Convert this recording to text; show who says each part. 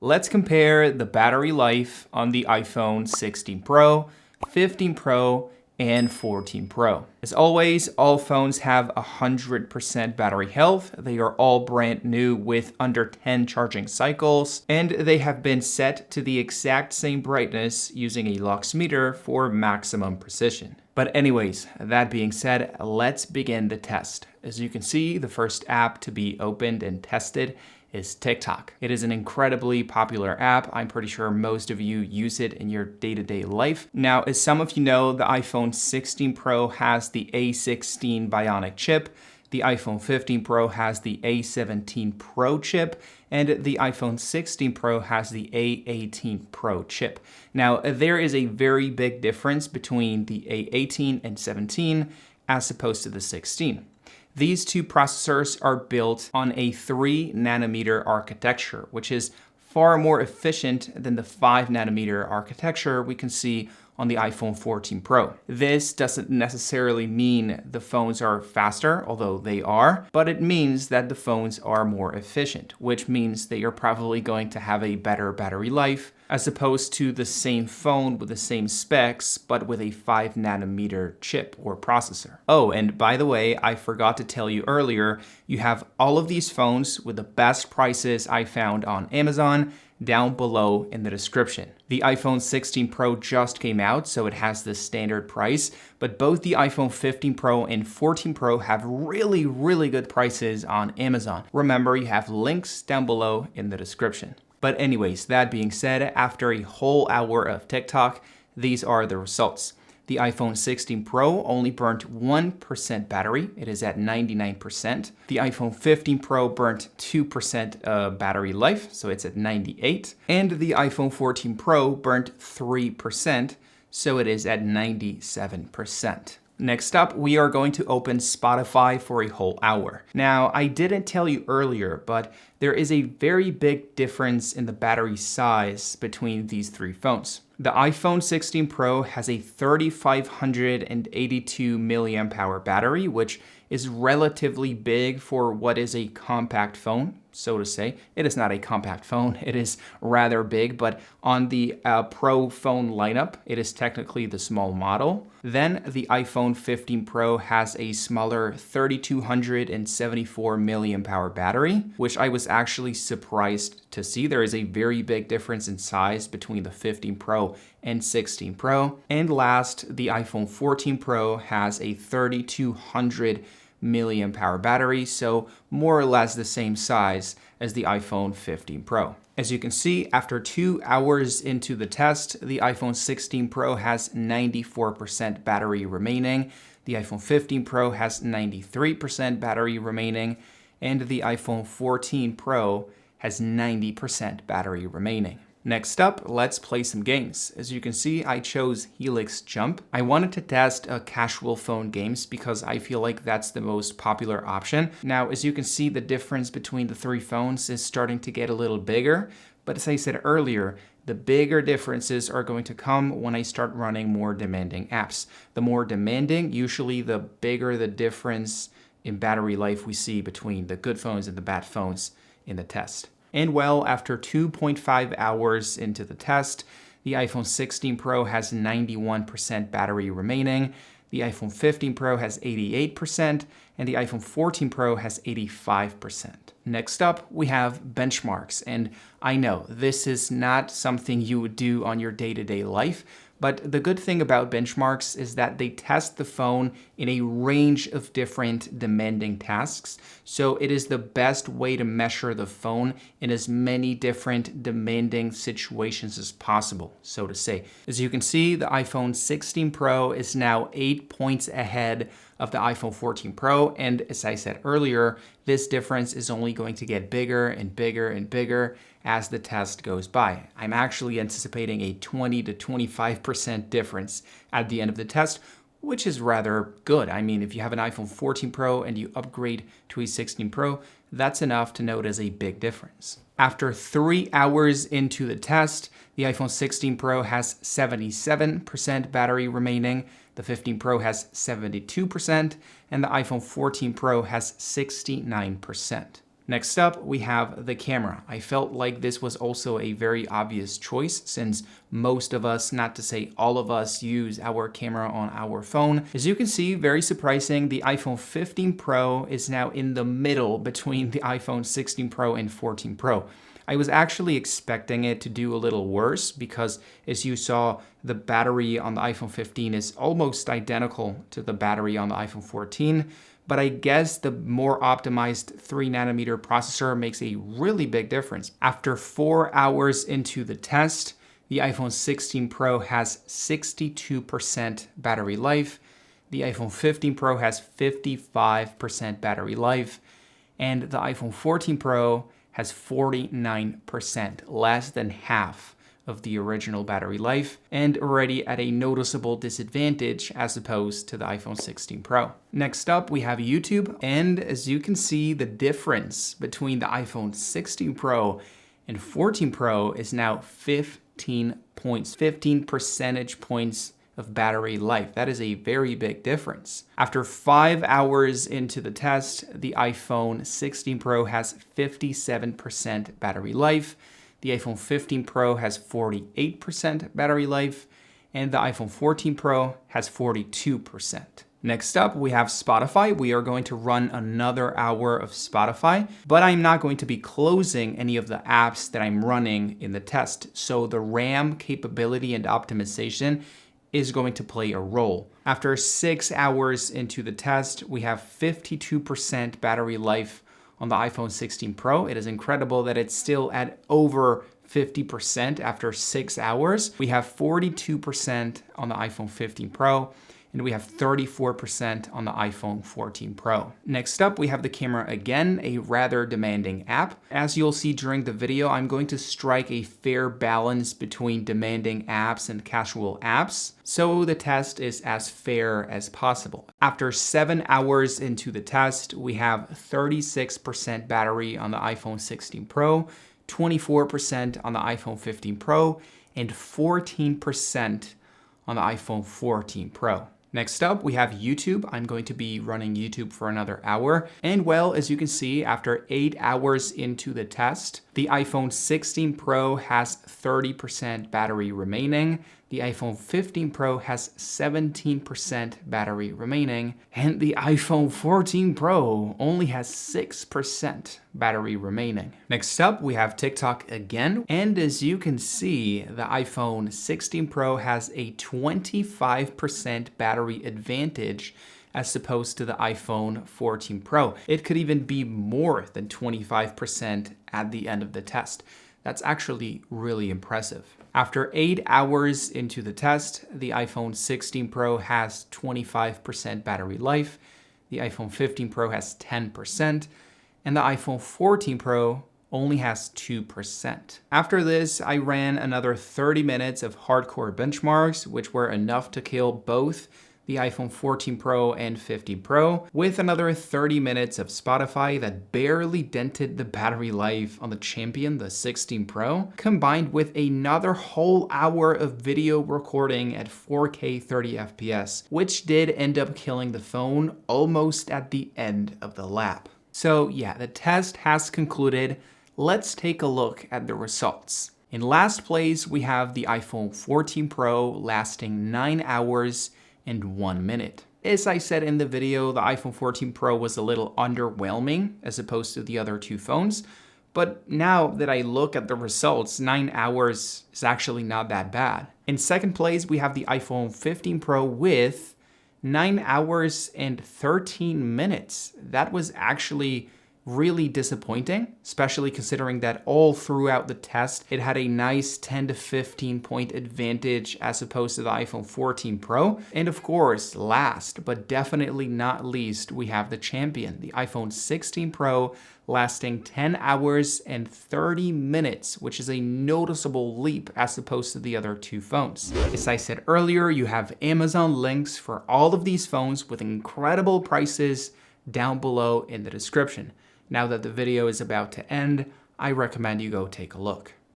Speaker 1: Let's compare the battery life on the iPhone 16 Pro, 15 Pro, and 14 Pro. As always, all phones have 100% battery health. They are all brand new with under 10 charging cycles, and they have been set to the exact same brightness using a lux meter for maximum precision. But anyways, that being said, let's begin the test. As you can see, the first app to be opened and tested is TikTok. It is an incredibly popular app. I'm pretty sure most of you use it in your day-to-day life. Now, as some of you know, the iPhone 16 Pro has the A16 Bionic chip, the iPhone 15 Pro has the A17 Pro chip, and the iPhone 16 Pro has the A18 Pro chip. Now, there is a very big difference between the A18 and 17 as opposed to the 16. These two processors are built on a 3 nanometer architecture, which is far more efficient than the 5 nanometer architecture we can see on the iPhone 14 Pro. This doesn't necessarily mean the phones are faster, although they are, but it means that the phones are more efficient, which means that you're probably going to have a better battery life as opposed to the same phone with the same specs, but with a 5 nanometer chip or processor. Oh, and by the way, I forgot to tell you earlier, you have all of these phones with the best prices I found on Amazon down below in the description. The iPhone 16 Pro just came out, so it has the standard price, but both the iPhone 15 Pro and 14 Pro have really good prices on Amazon. Remember, you have links down below in the description. But anyways, that being said, after a whole hour of TikTok, these are the results. The iPhone 16 Pro only burnt 1% battery. It is at 99%. The iPhone 15 Pro burnt 2% battery life, so it's at 98. And the iPhone 14 Pro burnt 3%, so it is at 97%. Next up, we are going to open Spotify for a whole hour. Now, I didn't tell you earlier, but there is a very big difference in the battery size between these three phones. The iPhone 16 Pro has a 3582 milliamp hour battery, which is relatively big for what is a compact phone, so to say. It is not a compact phone, it is rather big, but on the Pro phone lineup, it is technically the small model. Then the iPhone 15 Pro has a smaller 3274 milliamp hour battery, which I was actually surprised to see. There is a very big difference in size between the 15 Pro and 16 Pro. And last, the iPhone 14 Pro has a 3200 milliamp hour battery, so more or less the same size as the iPhone 15 Pro. As you can see, after 2 hours into the test, the iPhone 16 Pro has 94% battery remaining, the iPhone 15 Pro has 93% battery remaining, and the iPhone 14 Pro has 90% battery remaining. Next up, let's play some games. As you can see, I chose Helix Jump. I wanted to test casual phone games because I feel like that's the most popular option. Now, as you can see, the difference between the three phones is starting to get a little bigger. But as I said earlier, the bigger differences are going to come when I start running more demanding apps. The more demanding, usually the bigger the difference in battery life we see between the good phones and the bad phones in the test. And well, after 2.5 hours into the test, the iPhone 16 Pro has 91% battery remaining, the iPhone 15 Pro has 88%, and the iPhone 14 Pro has 85%. Next up, we have benchmarks, and I know this is not something you would do on your day-to-day life, but the good thing about benchmarks is that they test the phone in a range of different demanding tasks. So it is the best way to measure the phone in as many different demanding situations as possible, so to say. As you can see, the iPhone 16 Pro is now 8 points ahead of the iPhone 14 Pro. And as I said earlier, this difference is only going to get bigger and bigger and bigger as the test goes by. I'm actually anticipating a 20 to 25% difference at the end of the test, which is rather good. I mean, if you have an iPhone 14 Pro and you upgrade to a 16 Pro, that's enough to notice a big difference. After 3 hours into the test, the iPhone 16 Pro has 77% battery remaining, the 15 Pro has 72%, and the iPhone 14 Pro has 69%. Next up, we have the camera. I felt like this was also a very obvious choice since most of us, not to say all of us, use our camera on our phone. As you can see, very surprising, the iPhone 15 Pro is now in the middle between the iPhone 16 Pro and 14 Pro. I was actually expecting it to do a little worse because, as you saw, the battery on the iPhone 15 is almost identical to the battery on the iPhone 14. But I guess the more optimized 3nm processor makes a really big difference. After 4 hours into the test, the iPhone 16 Pro has 62% battery life. The iPhone 15 Pro has 55% battery life. And the iPhone 14 Pro has 49%, less than half of the original battery life, and already at a noticeable disadvantage as opposed to the iPhone 16 Pro. Next up, we have YouTube, and as you can see, the difference between the iPhone 16 Pro and 14 Pro is now 15 points, 15 percentage points of battery life. That is a very big difference. After 5 hours into the test, the iPhone 16 Pro has 57% battery life. The iPhone 15 Pro has 48% battery life, and the iPhone 14 Pro has 42%. Next up, we have Spotify. We are going to run another hour of Spotify, but I'm not going to be closing any of the apps that I'm running in the test. So the RAM capability and optimization is going to play a role. After 6 hours into the test, we have 52% battery life on the iPhone 16 Pro. It is incredible that it's still at over 50% after 6 hours. We have 42% on the iPhone 15 Pro, and we have 34% on the iPhone 14 Pro. Next up, we have the camera again, a rather demanding app. As you'll see during the video, I'm going to strike a fair balance between demanding apps and casual apps, so the test is as fair as possible. After 7 hours into the test, we have 36% battery on the iPhone 16 Pro, 24% on the iPhone 15 Pro, and 14% on the iPhone 14 Pro. Next up, we have YouTube. I'm going to be running YouTube for another hour. And well, as you can see, after 8 hours into the test, the iPhone 16 Pro has 30% battery remaining. The iPhone 15 Pro has 17% battery remaining. And the iPhone 14 Pro only has 6% battery remaining. Next up, we have TikTok again. And as you can see, the iPhone 16 Pro has a 25% battery advantage as opposed to the iPhone 14 Pro. It could even be more than 25% at the end of the test. That's actually really impressive. After 8 hours into the test, the iPhone 16 Pro has 25% battery life, the iPhone 15 Pro has 10%, and the iPhone 14 Pro only has 2%. After this, I ran another 30 minutes of hardcore benchmarks, which were enough to kill both the iPhone 14 Pro and 15 Pro, with another 30 minutes of Spotify that barely dented the battery life on the champion, the 16 Pro, combined with another whole hour of video recording at 4K 30 FPS, which did end up killing the phone almost at the end of the lap. So yeah, the test has concluded. Let's take a look at the results. In last place, we have the iPhone 14 Pro lasting 9 hours and 1 minute. As I said in the video, the iPhone 14 Pro was a little underwhelming as opposed to the other two phones. But now that I look at the results, 9 hours is actually not that bad. In second place, we have the iPhone 15 Pro with 9 hours and 13 minutes. That was actually really disappointing, especially considering that all throughout the test, it had a nice 10 to 15 point advantage as opposed to the iPhone 14 Pro. And of course, last but definitely not least, we have the champion, the iPhone 16 Pro, lasting 10 hours and 30 minutes, which is a noticeable leap as opposed to the other two phones. As I said earlier, you have Amazon links for all of these phones with incredible prices down below in the description. Now that the video is about to end, I recommend you go take a look.